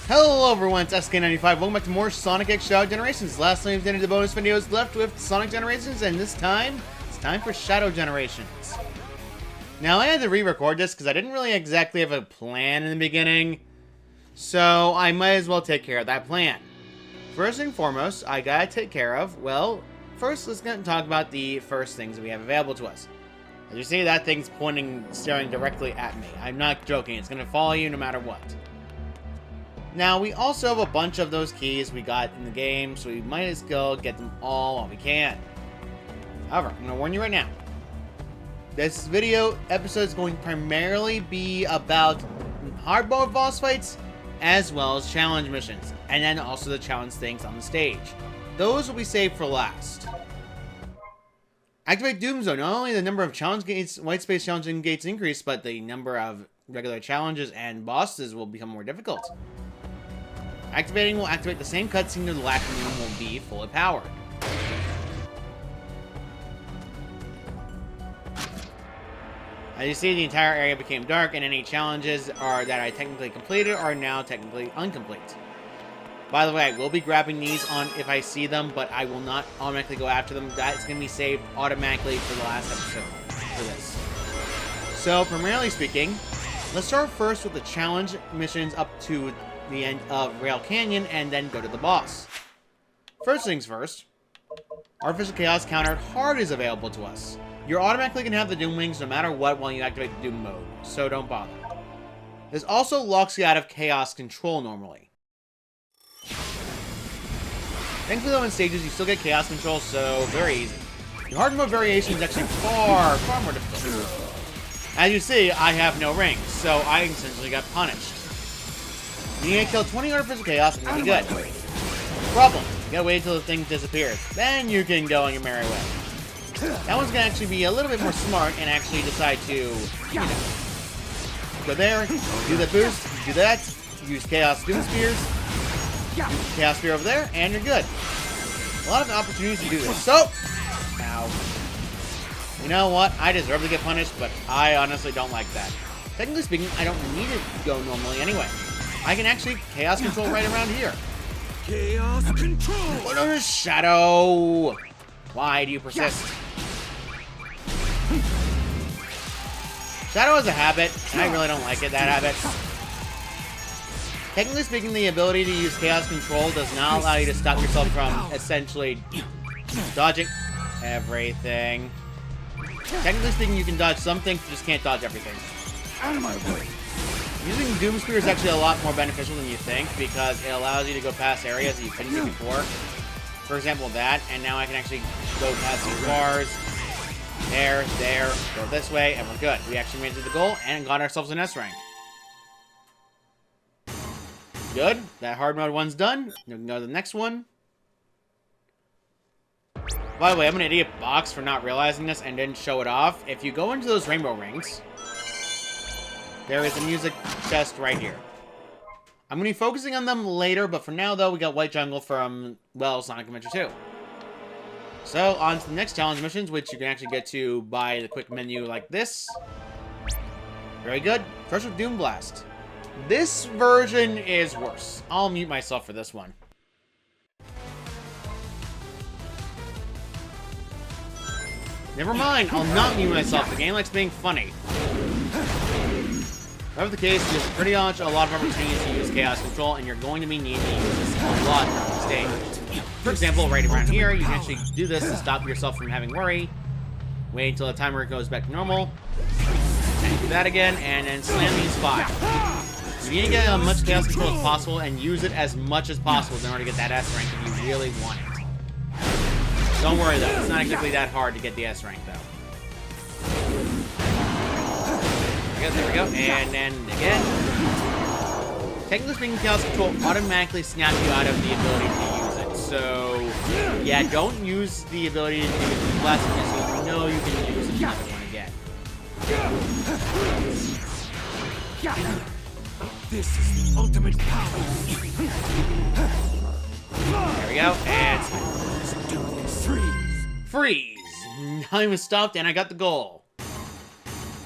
Hello everyone, it's SK95. Welcome back to more Sonic X Shadow Generations. Last time we ended the bonus videos left with Sonic Generations, and this time, it's time for Shadow Generations. Now, I had to re-record this because I didn't really exactly have a plan in the beginning, so I might as well take care of that plan. First and foremost, I gotta take care of, well, first let's get and talk about the first things that we have available to us. As you see, that thing's staring directly at me. I'm not joking, it's gonna follow you no matter what. Now, we also have a bunch of those keys we got in the game, so we might as well get them all while we can. However, I'm going to warn you right now. This video episode is going to primarily be about hard mode boss fights, as well as challenge missions, and then also the challenge things on the stage. Those will be saved for last. Activate Doom Zone. Not only the number of challenge gates, white space challenging gates increase, but the number of regular challenges and bosses will become more difficult. Activating will activate the same cutscene the Latin Room will be fully powered. As you see, the entire area became dark, and any challenges that I technically completed are now technically incomplete. By the way, I will be grabbing these on if I see them, but I will not automatically go after them. That is going to be saved automatically for the last episode for this. So, primarily speaking, let's start first with the challenge missions up to the end of Rail Canyon, and then go to the boss. First things first, Artificial Chaos Countered Hard is available to us. You're automatically going to have the Doom Wings no matter what while you activate the Doom mode, so don't bother. This also locks you out of Chaos Control normally. Thankfully though in stages you still get Chaos Control, so very easy. The hard mode variation is actually far more difficult. As you see, I have no rings, so I essentially got punished. You need to kill 20 Artificial Chaos and you'll be good. Problem, you gotta wait until the thing disappears. Then you can go on your merry way. That one's gonna actually be a little bit more smart and actually decide to, you know, go there, do the boost, do that, use Chaos Doom Spears, use Chaos Spear over there, and you're good. A lot of opportunities to do this. So, ow. You know what? I deserve to get punished, but I honestly don't like that. Technically speaking, I don't need it to go normally anyway. I can actually Chaos Control right around here. Chaos Control! What on a Shadow? Why do you persist? Shadow has a habit, and I really don't like it, that habit. Technically speaking, the ability to use Chaos Control does not allow you to stop yourself from essentially dodging everything. Technically speaking, you can dodge some things, you just can't dodge everything. Out of my way! Using Doom Spear is actually a lot more beneficial than you think, because it allows you to go past areas that you couldn't do before. For example, that, and now I can actually go past these bars. There, go this way, and we're good. We actually made it to the goal and got ourselves an S rank. Good. That hard mode one's done. We can go to the next one. By the way, I'm an idiot box for not realizing this and didn't show it off. If you go into those rainbow rings, there is a music chest right here. I'm going to be focusing on them later, but for now, though, we got White Jungle from, well, Sonic Adventure 2. So, on to the next challenge missions, which you can actually get to by the quick menu like this. Very good. First with Doom Blast. This version is worse. I'll mute myself for this one. Never mind, I'll not mute myself. The game likes being funny. Whatever the case, there's pretty much a lot of opportunities to use Chaos Control, and you're going to be needing to use this a lot throughout the stage. For example, right around here, you can actually do this to stop yourself from having worry. Wait until the timer goes back to normal. And do that again, and then slam these 5. You need to get as much Chaos Control as possible, and use it as much as possible in order to get that S rank if you really want it. Don't worry though, it's not exactly that hard to get the S rank though. There we go, and then again. Technically speaking, Chaos Control automatically snaps you out of the ability to use it. So, yeah, don't use the ability to use the blast unless you know you can use another one again. This is the ultimate power! There we go, and Let's do this! Freeze! freeze! Time was stopped, and I got the goal.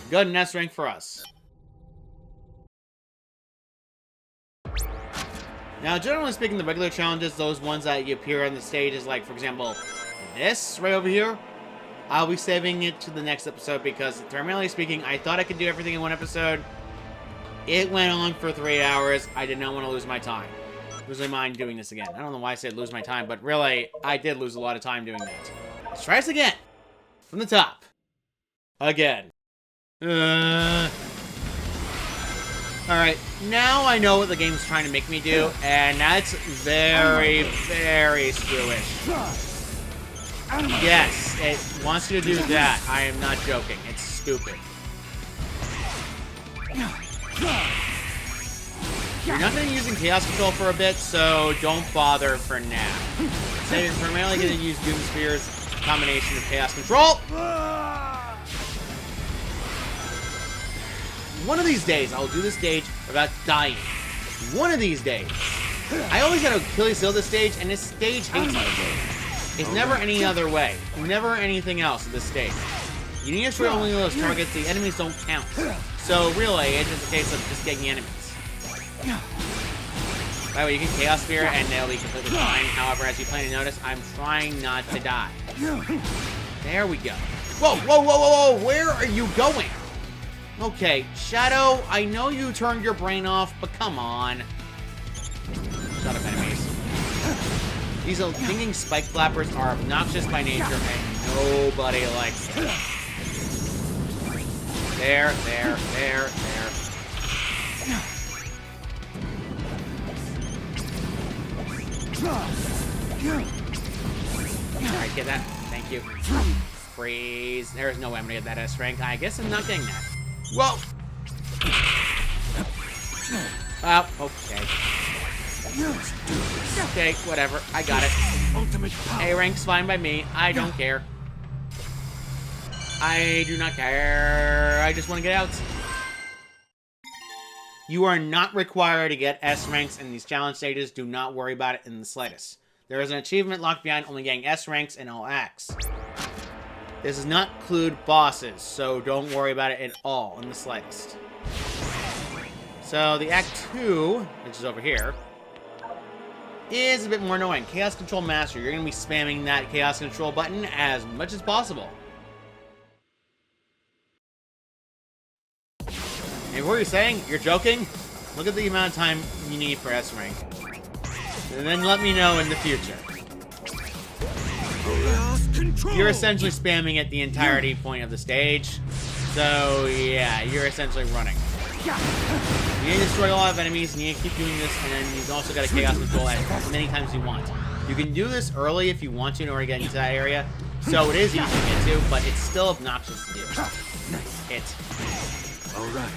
Good, and S rank for us. Now, generally speaking, the regular challenges, those ones that you appear on the stage is like, for example, this right over here. I'll be saving it to the next episode because, primarily speaking, I thought I could do everything in one episode. It went on for 3 hours. I did not want to lose my time. Lose my mind doing this again. I don't know why I said lose my time, but really, I did lose a lot of time doing that. Let's try this again. From the top. Again. Alright, now I know what the game's trying to make me do, and that's very, very screwish. Yes, it wants you to do that. I am not joking. It's stupid. You're not going to be using Chaos Control for a bit, so don't bother for now. So you're primarily going to use Doom Sphere's combination of Chaos Control. One of these days, I'll do this stage without dying. One of these days. I always gotta Achilles heel this stage, and this stage hates me. It's never any other way. Never anything else at this stage. You need to destroy only those targets. The enemies don't count. So really, it's just a case of just getting enemies. By the way, you can Chaos Sphere, and they'll be completely fine. However, as you plainly notice, I'm trying not to die. There we go. Whoa, whoa, whoa, whoa, whoa! Where are you going? Okay, Shadow, I know you turned your brain off, but come on. Shut up, enemies. These thinking spike flappers are obnoxious by nature, and nobody likes them. There. Alright, get that. Thank you. Freeze. There's no way I'm gonna get that S rank. I guess I'm not getting that. Whoa! Oh, okay. Okay, whatever. I got it. A rank's fine by me. I don't care. I do not care. I just want to get out. You are not required to get S ranks in these challenge stages. Do not worry about it in the slightest. There is an achievement locked behind only getting S ranks in all acts. This does not include bosses, so don't worry about it at all in the slightest. So the Act 2, which is over here, is a bit more annoying. Chaos Control Master. You're going to be spamming that Chaos Control button as much as possible. And what are you saying? You're joking? Look at the amount of time you need for S rank. And then let me know in the future. You're essentially spamming it the entirety point of the stage. So, yeah, you're essentially running. You need to destroy a lot of enemies, and you need to keep doing this, and then you've also got a Chaos Control as many times as you want. You can do this early if you want to in order to get into that area. So it is easy to get to, but it's still obnoxious to do. Alright.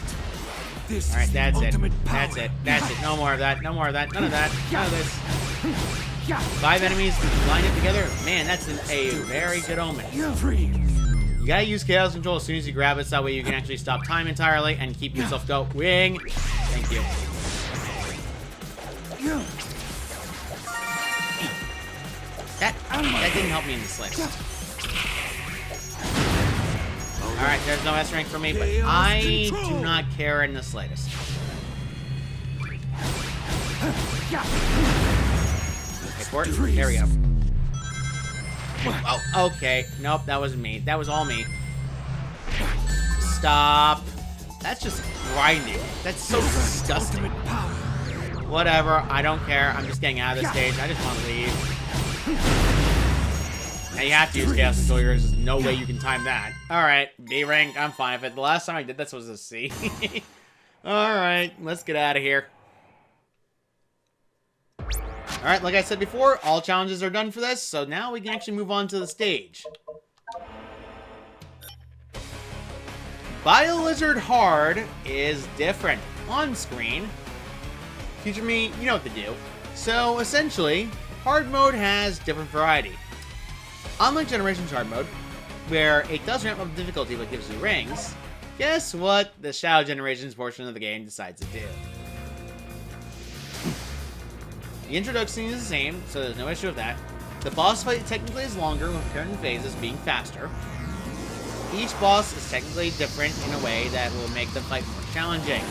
Alright, that's it. That's it. That's it. No more of that. No more of that. None of that. None of this. 5 enemies lined up together. Man, that's a very good omen. You gotta use Chaos Control as soon as you grab it, so that way you can actually stop time entirely and keep yourself going. Thank you. That didn't help me in the slightest. Alright, there's no S rank for me, but I do not care in the slightest. Okay, for it. There we go. Oh, okay. Nope, that wasn't me. That was all me. Stop. That's just grinding. That's so disgusting. Whatever, I don't care. I'm just getting out of this stage. I just want to leave. Now you have to use Chaos Control. There's no way you can time that. Alright, B rank, I'm fine with it. The last time I did this was a C. Alright, let's get out of here. Alright, like I said before, all challenges are done for this, so now we can actually move on to the stage. BioLizard Hard is different. On screen, future me, you know what to do. So, essentially, Hard Mode has different variety. Unlike Generations Hard Mode, where it does ramp up difficulty but gives you rings, guess what the Shadow Generations portion of the game decides to do? The introduction is the same, so there's no issue with that. The boss fight technically is longer, with certain phases being faster. Each boss is technically different in a way that will make the fight more challenging.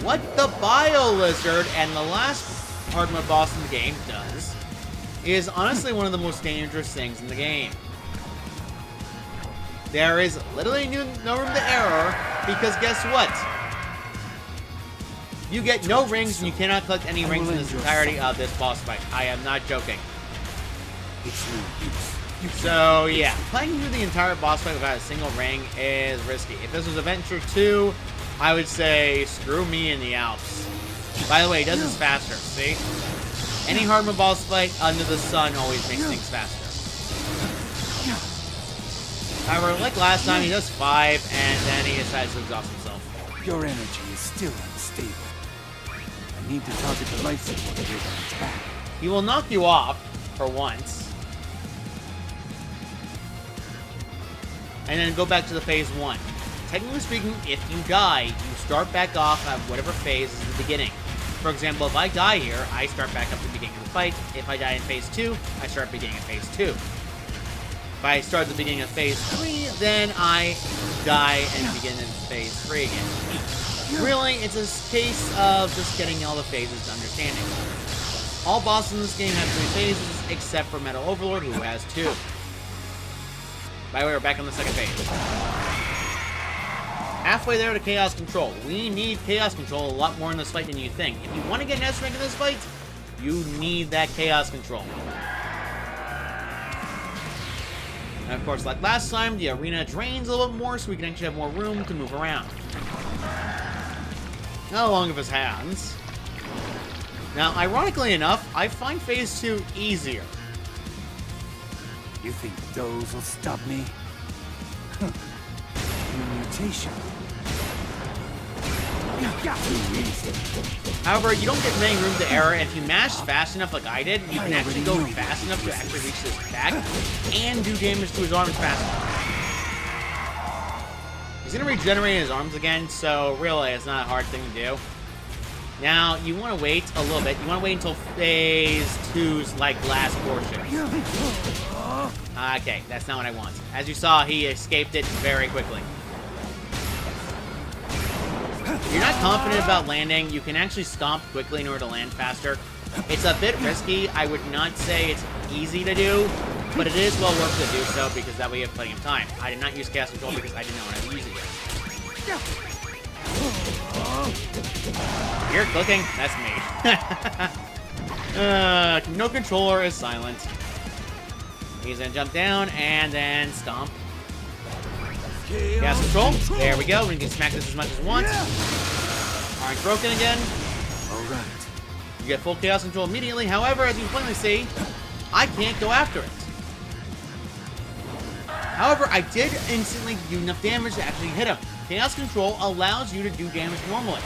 What the BioLizard and the last hard mode boss in the game does is honestly one of the most dangerous things in the game. There is literally no room to error, because guess what? You get no rings, and you cannot collect any rings in this entirety of this boss fight. I am not joking. It's no use. So, yeah, playing through the entire boss fight without a single ring is risky. If this was Adventure 2, I would say screw me in the Alps. By the way, it does this faster, see? Any hard mode boss fight under the sun always makes things faster. However, like last time, he does 5, and then he decides to exhaust himself. Your energy is still unstable. I need to target the life support with an attack. He will knock you off, for once. And then go back to the phase 1. Technically speaking, if you die, you start back off at whatever phase is the beginning. For example, if I die here, I start back up at the beginning of the fight. If I die in phase 2, I start beginning of phase 2. If I start at the beginning of phase 3, then I die and begin in phase 3 again. Really, it's a case of just getting all the phases to understanding. All bosses in this game have 3 phases, except for Metal Overlord, who has 2. By the way, we're back on the second phase. Halfway there to Chaos Control. We need Chaos Control a lot more in this fight than you think. If you want to get an S rank in this fight, you need that Chaos Control. And of course, like last time, the arena drains a little bit more, so we can actually have more room to move around. Not along of his hands. Now, ironically enough, I find Phase 2 easier. You think those will stop me? New mutation. However, you don't get many room to error. If you mash fast enough like I did, you can actually go fast enough to actually reach this back and do damage to his arms fast enough. He's going to regenerate his arms again, so really, it's not a hard thing to do. Now, you want to wait a little bit. You want to wait until Phase 2's, like, last portion. Okay, that's not what I want. As you saw, he escaped it very quickly. If you're not confident about landing, you can actually stomp quickly in order to land faster. It's a bit risky. I would not say it's easy to do, but it is well worth to do so because that way you have plenty of time. I did not use Chaos Control because I didn't know what I was using it. You're clicking? That's me. No controller is silent. He's gonna jump down and then stomp. Chaos Control. There we go. We can smack this as much as we want. Aren't broken again. Alright. You get full Chaos Control immediately. However, as you can plainly see, I can't go after it. However, I did instantly do enough damage to actually hit him. Chaos Control allows you to do damage normally.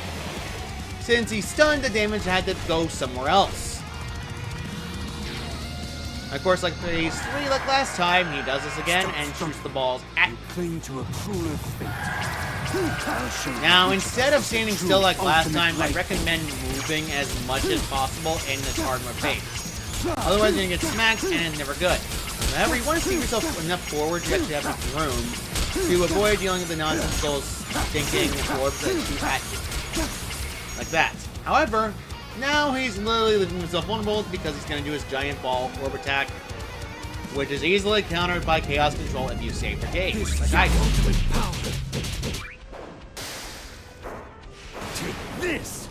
Since he's stunned, the damage had to go somewhere else. Of course, like Phase 3, like last time, he does this again and shoots the balls at you. Cling to a crueler fate. Now, instead of standing still like last time, I recommend moving as much as possible in this hard mode phase. Otherwise, you're going to get smacked and it's never good. However, you want to see yourself enough forward to actually have enough room to avoid dealing with the nonsensical stinking orbs that shoot at you. Like that. However, now he's literally leaving himself vulnerable because he's going to do his giant ball orb attack, which is easily countered by Chaos Control if you save your gauge, like I did. Ultimate power. Take this.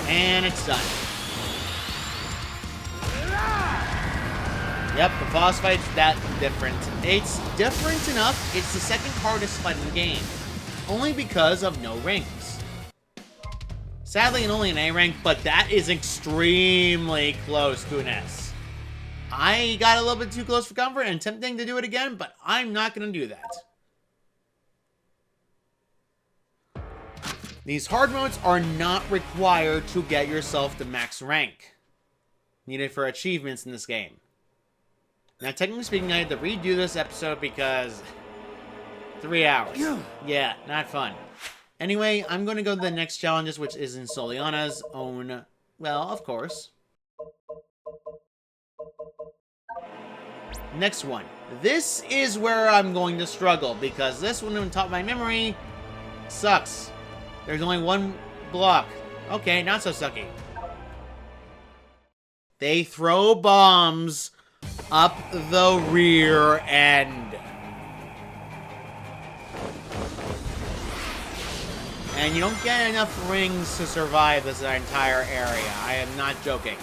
And it's done. Yep, the boss fight's that different. It's different enough, it's the second hardest fight in the game. Only because of no rings. Sadly, and only an A rank, but that is extremely close to an S. I got a little bit too close for comfort and tempting to do it again, but I'm not going to do that. These hard modes are not required to get yourself to max rank. Needed for achievements in this game. Now, technically speaking, I had to redo this episode because 3 hours. Yeah, not fun. Anyway, I'm going to go to the next challenges, which is in Soliana's own, well, of course. Next one. This is where I'm going to struggle, because this one on top of my memory sucks. There's only one block. Okay, not so sucky. They throw bombs up the rear end. And you don't get enough rings to survive this entire area. I am not joking.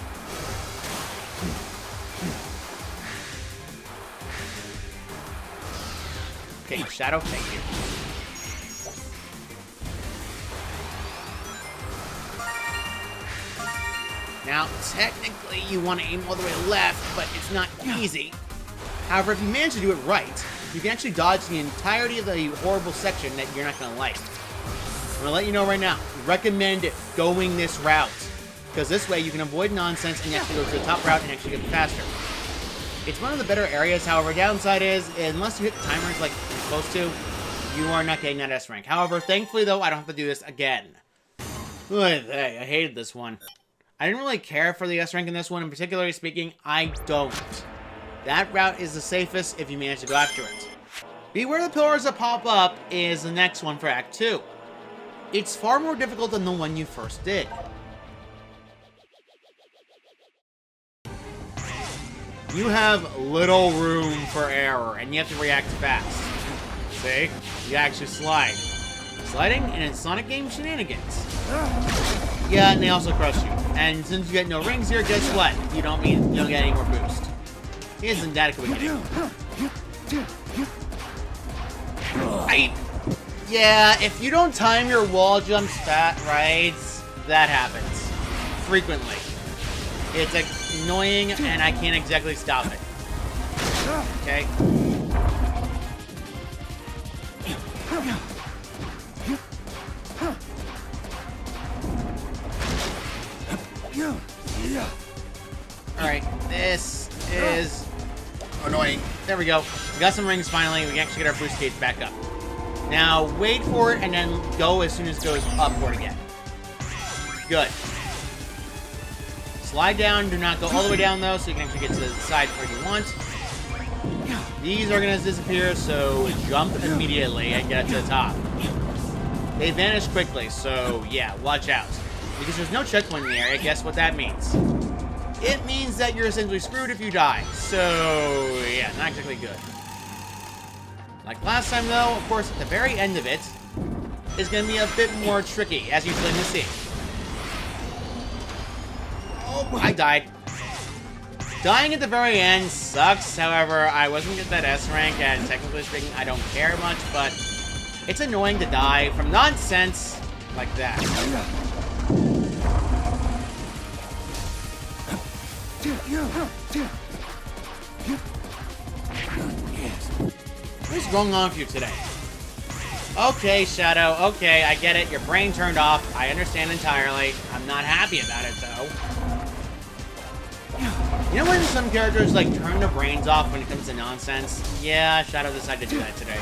Okay, Shadow, thank you. Now, technically, you want to aim all the way left, but it's not easy. However, if you manage to do it right, you can actually dodge the entirety of the horrible section that you're not going to like. I'm going to let you know right now, recommend going this route, because this way you can avoid nonsense and you actually go to the top route and actually get faster. It's one of the better areas. However, downside is, unless you hit the timers like you're supposed to, you are not getting that S rank. However, thankfully though, I don't have to do this again. Hey, I hated this one. I didn't really care for the S rank in this one, and particularly speaking, I don't. That route is the safest if you manage to go after it. Beware the pillars that pop up is the next one for Act 2. It's far more difficult than the one you first did. You have little room for error, and you have to react fast. See? You actually slide. Sliding in a Sonic game shenanigans. Yeah, and they also crush you. And since you get no rings here, guess what? You don't get any more boost. He isn't that quick anymore. Yeah, if you don't time your wall jumps right, that happens. Frequently. It's annoying, and I can't exactly stop it. Okay? Alright, this is annoying. There we go. We got some rings finally. We can actually get our boost gauge back up. Now, wait for it and then go as soon as it goes upward again. Good. Slide down. Do not go all the way down, though, so you can actually get to the side where you want. These are going to disappear, so jump immediately and get to the top. They vanish quickly, so yeah, watch out. Because there's no checkpoint in the area, guess what that means? It means that you're essentially screwed if you die. So, yeah, not exactly good. Like last time, though, of course, at the very end of it, is going to be a bit more tricky, as you're going to see. Oh, I died. Dying at the very end sucks. However, I wasn't get that S rank, and technically speaking, I don't care much, but it's annoying to die from nonsense like that. What's going on with you today? Okay, Shadow. Okay, I get it. Your brain turned off. I understand entirely. I'm not happy about it, though. You know when some characters, like, turn their brains off when it comes to nonsense? Yeah, Shadow decided to do that today.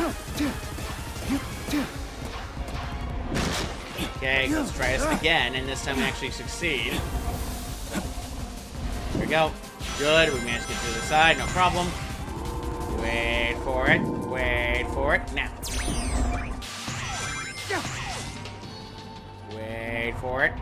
Okay, let's try this again, and this time we actually succeed. Here we go. Good, we managed to get to the side, no problem. Wait for it. Wait for it. Now. Wait for it.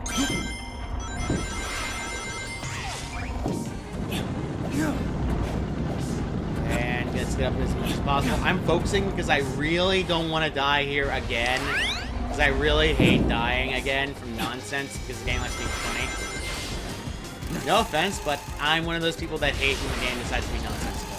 And let's get up as much as possible. I'm focusing because I really don't want to die here again. Because I really hate dying again from nonsense because the game likes being funny. No offense, but I'm one of those people that hate when the game decides to be nonsensical.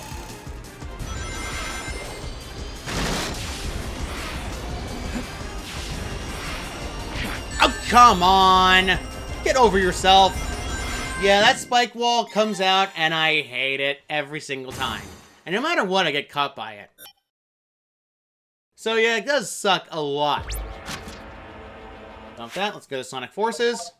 Oh, come on! Get over yourself! Yeah, that spike wall comes out, and I hate it every single time. And no matter what, I get caught by it. So yeah, it does suck a lot. Dump that, let's go to Sonic Forces.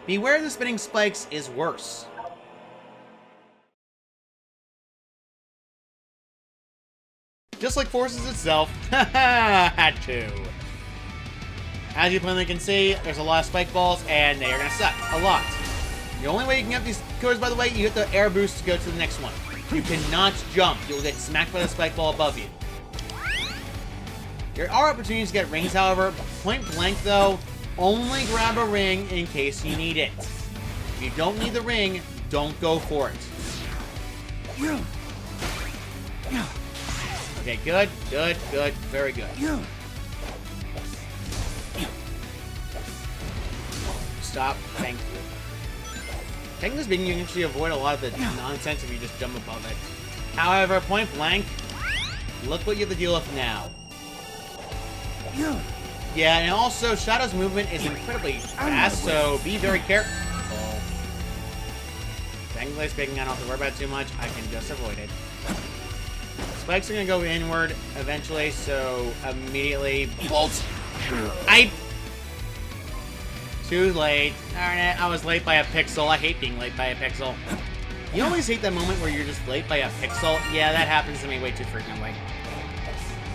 Beware the spinning spikes is worse. Just like Forces itself. Had to. As you plainly can see, there's a lot of spike balls, and they are going to suck. A lot. The only way you can get these codes, by the way, you hit the air boost to go to the next one. You cannot jump. You'll get smacked by the spike ball above you. There are opportunities to get rings, however. Point blank, though, only grab a ring in case you need it. If you don't need the ring, don't go for it. Okay, good, good, good, very good. Stop, thank you. Technically speaking, you can actually avoid a lot of the nonsense if you just jump above it. However, point blank, look what you have to deal with now. Yeah, and also, Shadow's movement is incredibly fast, so be very careful. Technically speaking, I don't have to worry about it too much. I can just avoid it. Spikes are going to go inward eventually, so immediately... Bolt! Too late. Darn it, I was late by a pixel. I hate being late by a pixel. You always hate that moment where you're just late by a pixel? Yeah, that happens to me way too frequently.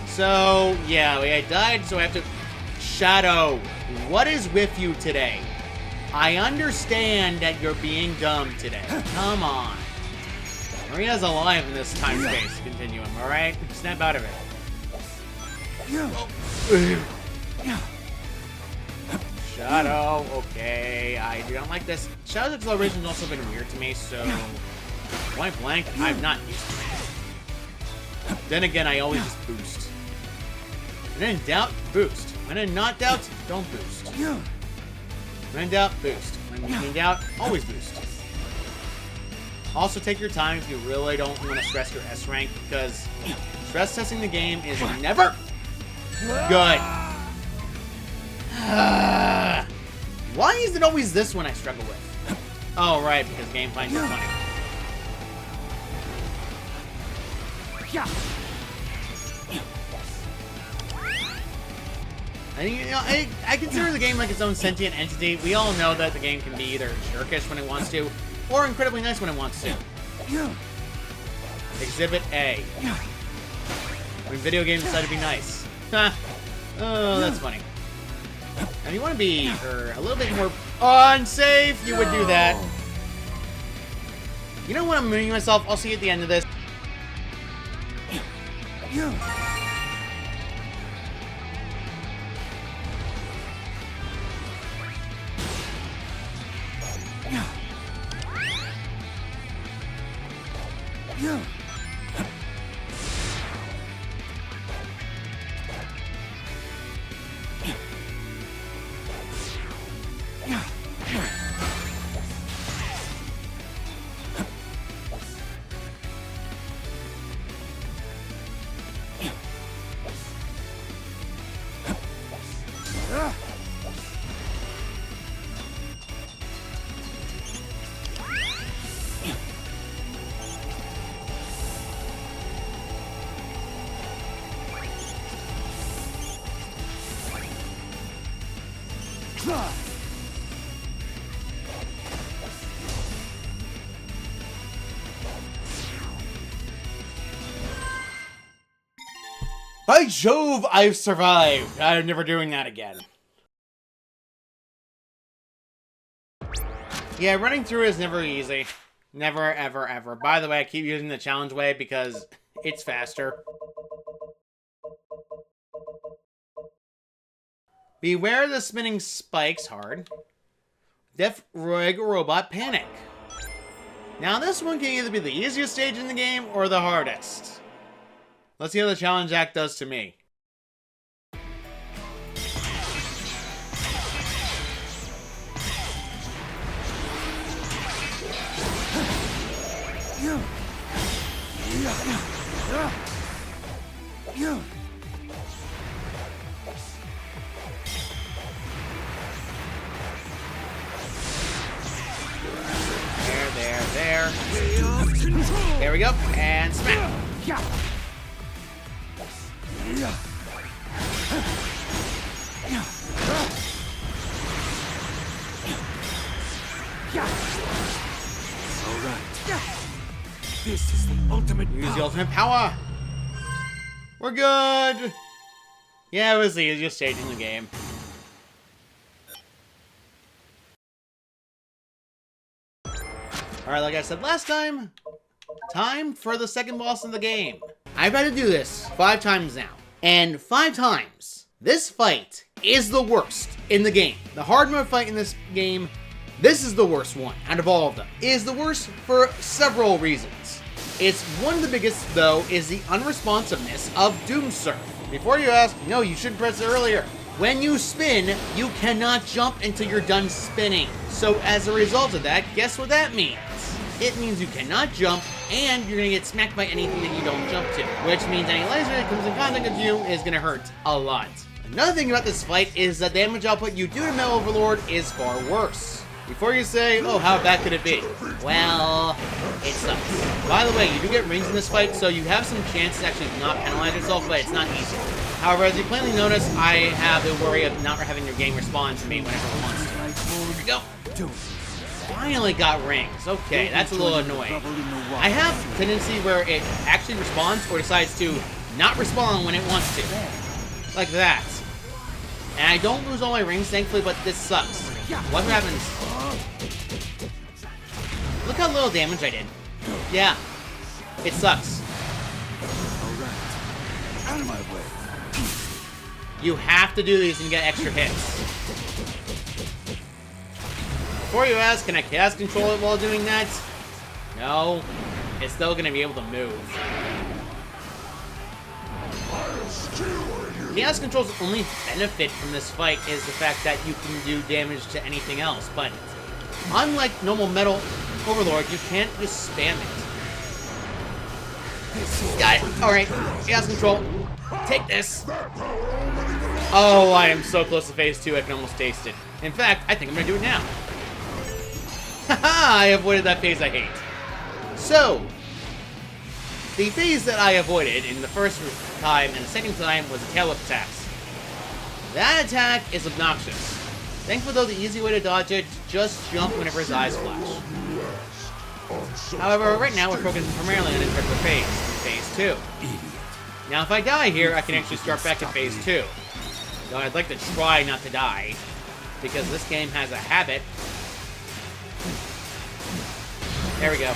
So, yeah, I died, so I have to... Shadow, what is with you today? I understand that you're being dumb today. Come on. Maria's alive in this time-space continuum, alright? Snap out of it. Shadow, okay. I do not like this. Shadow's acceleration has also been weird to me, so... Point blank, I'm not used to it. Then again, I always just boost. When in doubt, boost. When in not doubt, don't boost. When in doubt, boost. When in doubt, always boost. Also, take your time if you really don't want to stress your S rank, because stress testing the game is never good. Why is it always this one I struggle with? Oh, right, because game finds it funny. I consider the game like its own sentient entity. We all know that the game can be either jerkish when it wants to, or incredibly nice when it wants to. Exhibit A. When video games decide to be nice. Oh, that's funny. Now, if you want to be a little bit more unsafe, you would do that. You know what? I'm moving myself. I'll see you at the end of this. By Jove, I've survived. I'm never doing that again. Yeah, running through is never easy. Never, ever, ever. By the way, I keep using the challenge way because it's faster. Beware the spinning spikes hard. Death Roig Robot Panic. Now this one can either be the easiest stage in the game or the hardest. Let's see how the challenge act does to me. There. There we go, and smack. Alright. This is the ultimate power. Use the ultimate power. We're good. Yeah, it was the easiest stage in the game. Alright, like I said last time, time for the second boss in the game. I've had to do this 5 times now. And 5 times, this fight is the worst in the game. The hard mode fight in this game, this is the worst one out of all of them. It is the worst for several reasons. It's one of the biggest, though, is the unresponsiveness of Doomsurf. Before you ask, no, you should press it earlier. When you spin, you cannot jump until you're done spinning. So as a result of that, guess what that means? It means you cannot jump, and you're gonna get smacked by anything that you don't jump to. Which means any laser that comes in contact with you is gonna hurt a lot. Another thing about this fight is the damage output you do to Metal Overlord is far worse. Before you say, oh, how bad could it be? Well, it sucks. By the way, you do get rings in this fight, so you have some chances to actually not penalize yourself, but it's not easy. However, as you plainly notice, I have the worry of not having your game respond to me whenever it wants to. Here we go. Finally got rings. Okay, that's a little annoying. I have a tendency where it actually responds or decides to not respond when it wants to. Like that. And I don't lose all my rings, thankfully, but this sucks. What happens? Look how little damage I did. Yeah. It sucks. Alright. Out of my way. You have to do these and get extra hits. Before you ask, can I chaos control it while doing that? No. It's still going to be able to move. Chaos Control's only benefit from this fight is the fact that you can do damage to anything else, but unlike normal Metal Overlord, you can't just spam it. Got it. Alright. Chaos Control. Take this. Oh, I am so close to phase 2, I can almost taste it. In fact, I think I'm going to do it now. Haha, I avoided that phase I hate. So, the phase that I avoided in the first time and the second time was the tail whip attacks. That attack is obnoxious. Thankfully though, the easy way to dodge it, just jump whenever his eyes flash. However, right now we're focusing primarily on his regular phase, phase 2. Now if I die here, I can actually start back at phase 2. Though I'd like to try not to die, because this game has a habit. There we go.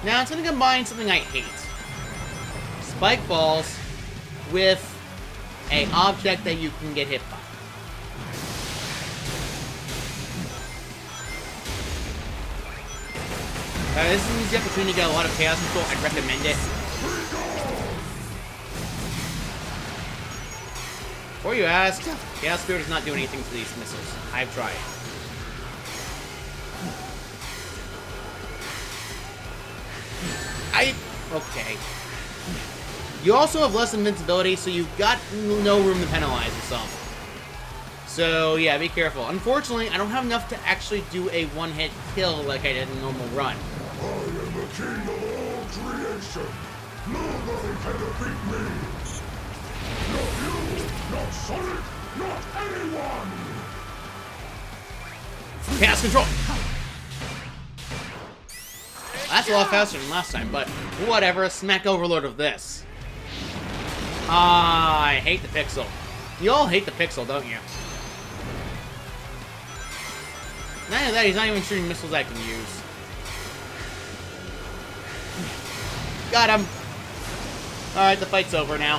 Now, it's going to combine something I hate. Spike balls with an object that you can get hit by. This is an easy opportunity to get a lot of Chaos Control. I'd recommend it. Before you ask, Chaos Spirit does not do anything to these missiles. I've tried. Okay. You also have less invincibility, so you've got no room to penalize yourself. So, yeah, be careful. Unfortunately, I don't have enough to actually do a one-hit kill like I did in a normal run. I am the king of all creation. Nobody can defeat me. Not you, not Sonic, not anyone. Chaos Control! That's a lot faster than last time, but whatever, smack Overlord of this. I hate the pixel. You all hate the pixel, don't you? Not only that, he's not even shooting missiles I can use. Got him! Alright, the fight's over now.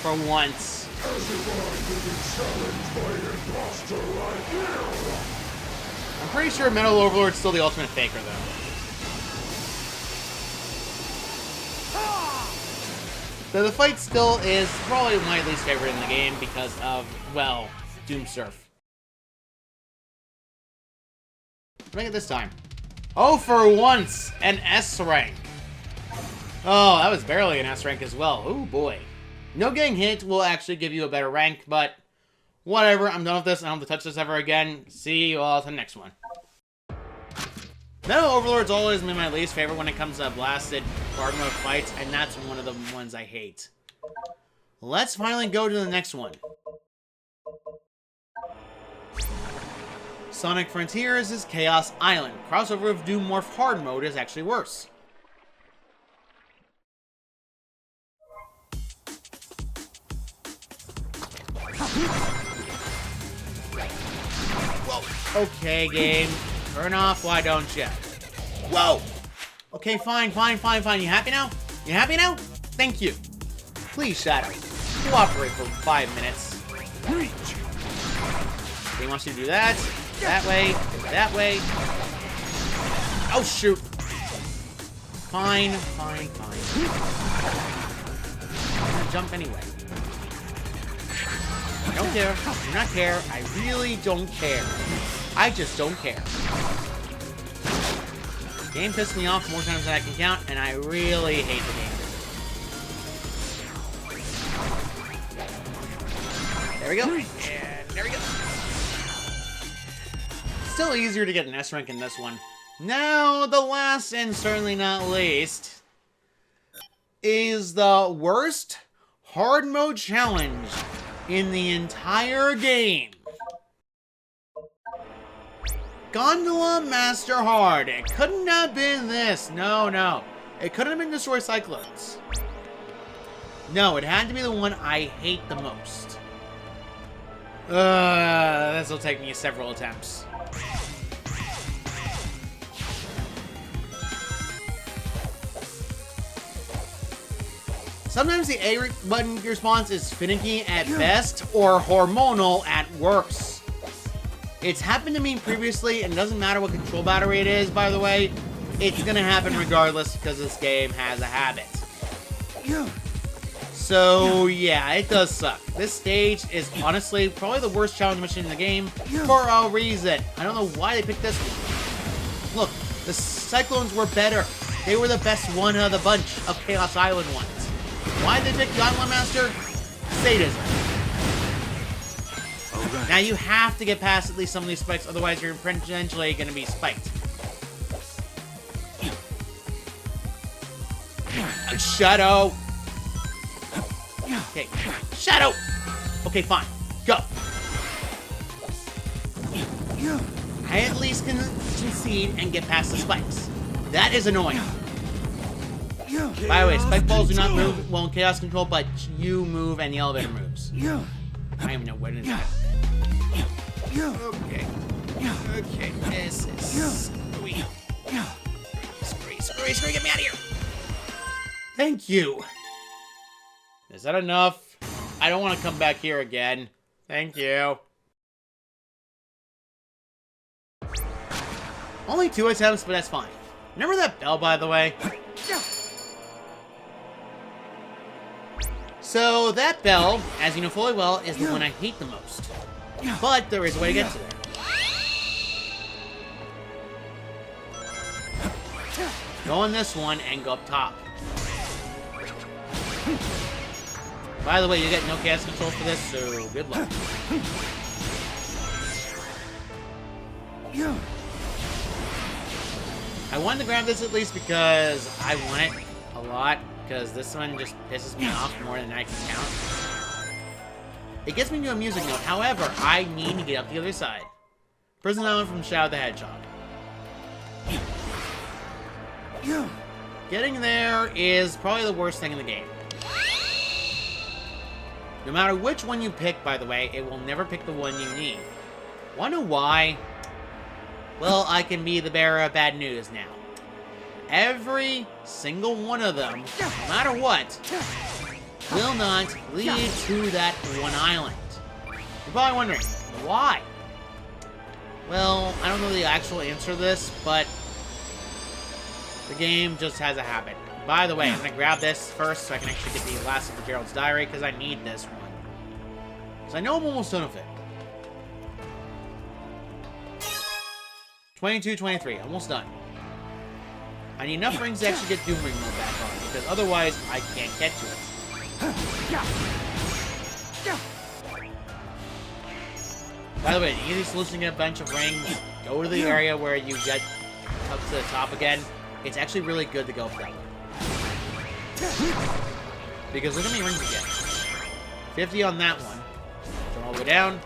For once. I'm pretty sure Metal Overlord's still the ultimate faker, though. So the fight still is probably my least favorite in the game because of, well, Doomsurf. What did I get this time? Oh, for once, an S rank. Oh, that was barely an S rank as well. Oh boy. No getting hit will actually give you a better rank, but whatever. I'm done with this. I don't have to touch this ever again. See you all to the next one. Metal Overlord's always been my least favorite when it comes to blasted hard mode fights, and that's one of the ones I hate. Let's finally go to the next one. Sonic Frontiers is Chaos Island. Crossover of Doom Morph hard mode is actually worse. Whoa. Okay, game. Turn off, why don't you? Whoa! Okay, fine. You happy now? You happy now? Thank you. Please, Shadow. Cooperate for 5 minutes. He wants you to do that. That way. That way. Oh, shoot. Fine. I'm gonna jump anyway. I don't care. I do not care. I really don't care. I just don't care. The game pissed me off more times than I can count, and I really hate the game. There we go. And there we go. Still easier to get an S rank in this one. Now, the last and certainly not least is the worst hard mode challenge in the entire game. Gondola Master Hard. It couldn't have been this. No. It couldn't have been Destroy Cyclones. No, it had to be the one I hate the most. This will take me several attempts. Sometimes the A button response is finicky at best or hormonal at worst. It's happened to me previously, and it doesn't matter what control battery it is, by the way. It's gonna happen regardless because this game has a habit. So, yeah, it does suck. This stage is honestly probably the worst challenge mission in the game for a reason. I don't know why they picked this one. Look, the Cyclones were better. They were the best one of the bunch of Chaos Island ones. Why did they pick Gondola Master? Sadism. Right. Now you have to get past at least some of these spikes, otherwise you're potentially going to be spiked. Shadow! Okay, Shadow! Okay, fine. Go! I at least can concede and get past the spikes. That is annoying. By the way, spike balls do not move well in Chaos Control, but you move and the elevator moves. I don't even know what it is. Okay, this is screwy. Screwy, get me out of here! Thank you! Is that enough? I don't want to come back here again. Thank you. Only 2 attempts, but that's fine. Remember that bell, by the way? So, that bell, as you know fully well, is the one I hate the most. But there is a way to get to there. Go on this one and go up top. By the way, you get no chaos control for this, so good luck. I wanted to grab this at least because I want it a lot, because this one just pisses me off more than I can count. It gets me to a music note, however, I need to get up the other side. Prison Island from Shadow the Hedgehog. Getting there is probably the worst thing in the game. No matter which one you pick, by the way, it will never pick the one you need. Wanna know why? Well, I can be the bearer of bad news now. Every single one of them, no matter what, will not lead to that one island. You're probably wondering, why? Well, I don't know the actual answer to this, but the game just has a habit. By the way, I'm going to grab this first so I can actually get the last of the Gerald's Diary, because I need this one. So I know I'm almost done with it. 22, 23, almost done. I need enough rings to actually get Doom Ring mode back on, because otherwise I can't get to it. By the way, the easy solution to get a bunch of rings, go to the area where you get up to the top again. It's actually really good to go for that way. Because look how many rings you get. 50 on that one. Turn all the way down.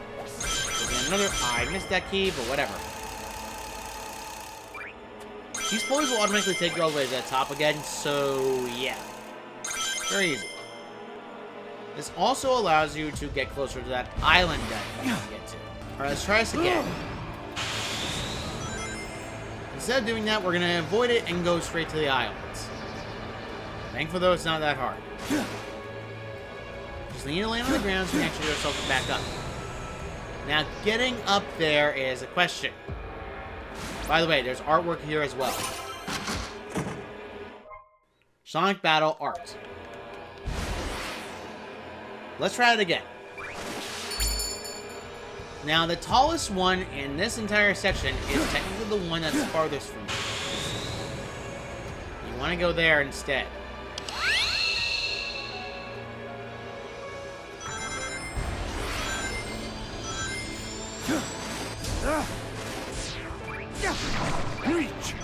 Another. I missed that key, but whatever. These pillars will automatically take you all the way to the top again, so yeah. Very easy. This also allows you to get closer to that island that you want to get to. Alright, let's try this again. instead of doing that, we're gonna avoid it and go straight to the islands. Thankfully, though, it's not that hard. Just need to land on the ground so we can actually get ourselves back up. Now, getting up there is a question. By the way, there's artwork here as well. Sonic Battle Art. Let's try it again. Now, the tallest one in this entire section is technically the one that's farthest from you. You want to go there instead. Reach! Reach!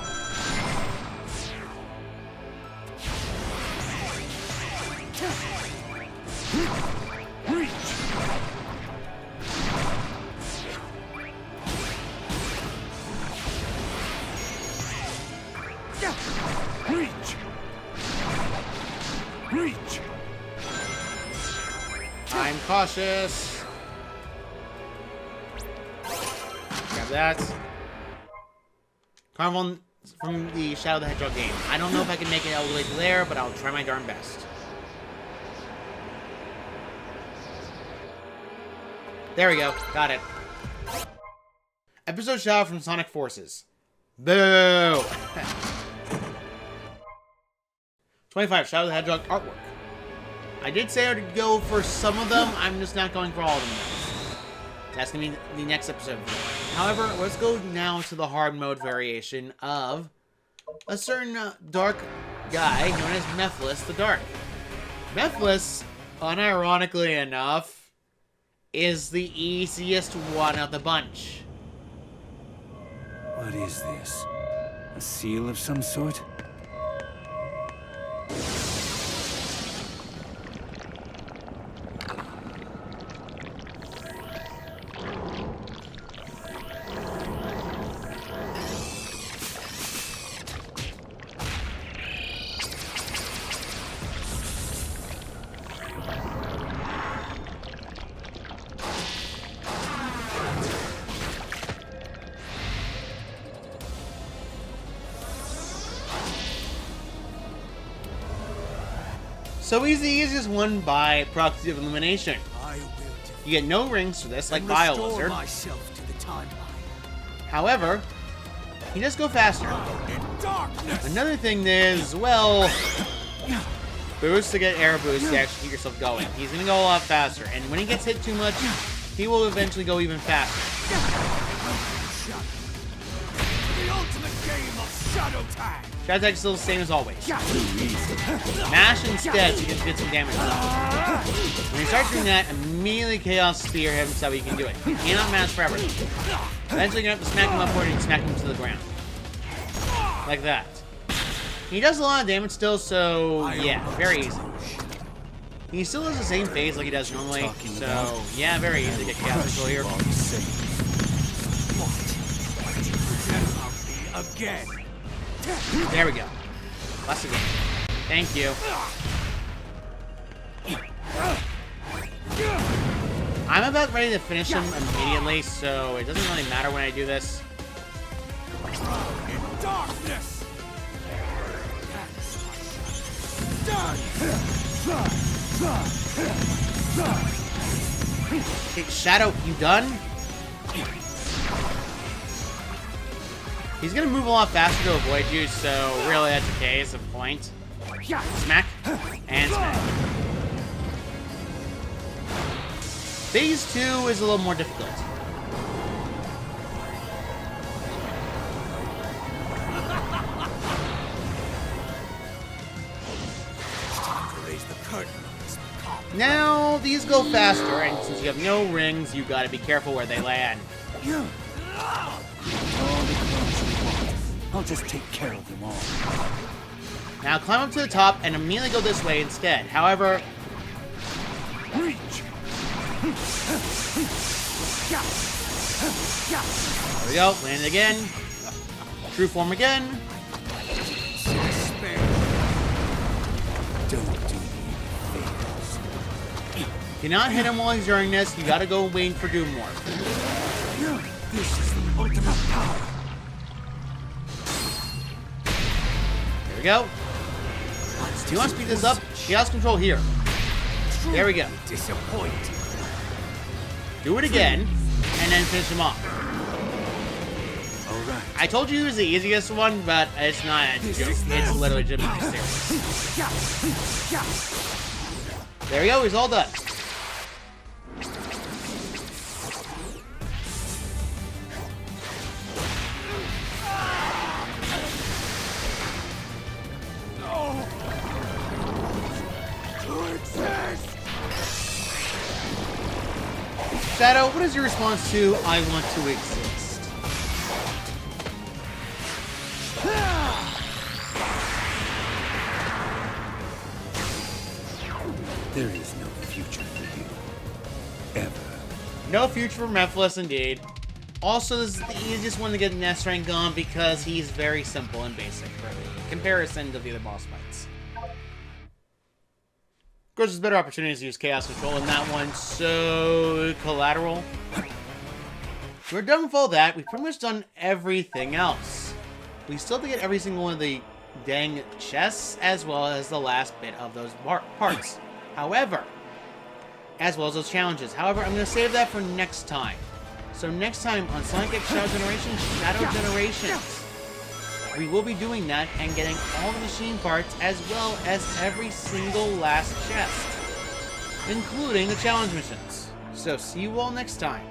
Reach! Reach! I'm cautious. Grab that. Carnival from the Shadow the Hedgehog game. I don't know if I can make it all the way to there, but I'll try my darn best. There we go. Got it. Episode shout out from Sonic Forces. Boo! 25. Shadow the Hedgehog artwork. I did say I would go for some of them. I'm just not going for all of them now. That's going to be the next episode. However, let's go now to the hard mode variation of a certain dark guy known as Mephiles the Dark. Mephiles, unironically enough, is the easiest one of the bunch. What is this? A seal of some sort? So he's the easiest one by proxy of elimination. You get no rings for this, like BioLizard. Myself to the timeline. However, he does go faster. Another thing is, well, boost to get air boost to actually keep yourself going. He's going to go a lot faster, and when he gets hit too much, he will eventually go even faster. The ultimate game of Shadow Tag. Shadow Tag is still the same as always. Mash instead so you can get some damage off. When you start doing that, immediately Chaos Spear him so he can do it. You cannot mash forever. Eventually you're going to have to smack him upward and smack him to the ground. Like that. He does a lot of damage still, so yeah, very easy. He still has the same phase like he does normally, so yeah, very easy to get Chaos Control here. Again. There we go. Less again. Thank you. I'm about ready to finish him immediately, so it doesn't really matter when I do this. In darkness. Okay, Shadow, you done? He's gonna move a lot faster to avoid you, so really that's a case of point. Smack, and smack. Phase 2 is a little more difficult. Now, these go faster, and since you have no rings, you gotta be careful where they land. I'll just take care of them all. Now climb up to the top and immediately go this way instead. However, Reach. there we go, land again. True form again. Don't do me favors. Cannot hit him while he's doing this. You gotta go waiting for Doom Morph. This is the ultimate power. go. Do you want to speed this up? Chaos Control here. There we go. Disappoint. Do it again, and then finish him off. All right. I told you it was the easiest one, but it's not a joke. It's literally legitimately serious. There we go, he's all done. Shadow, what is your response to I want to exist? There is no future for you. Ever. No future for Mephiles, indeed. Also, this is the easiest one to get an S rank on because he's very simple and basic for the comparison to the other boss fights. Of course, there's better opportunities to use Chaos Control in that one, so Collateral. We're done with all that. We've pretty much done everything else. We still have to get every single one of the dang chests, as well as the last bit of those parts. However, as well as those challenges. However, I'm going to save that for next time. So next time on Sonic X Shadow Generation, Shadow Generations, we will be doing that and getting all the machine parts as well as every single last chest, including the challenge missions. So see you all next time.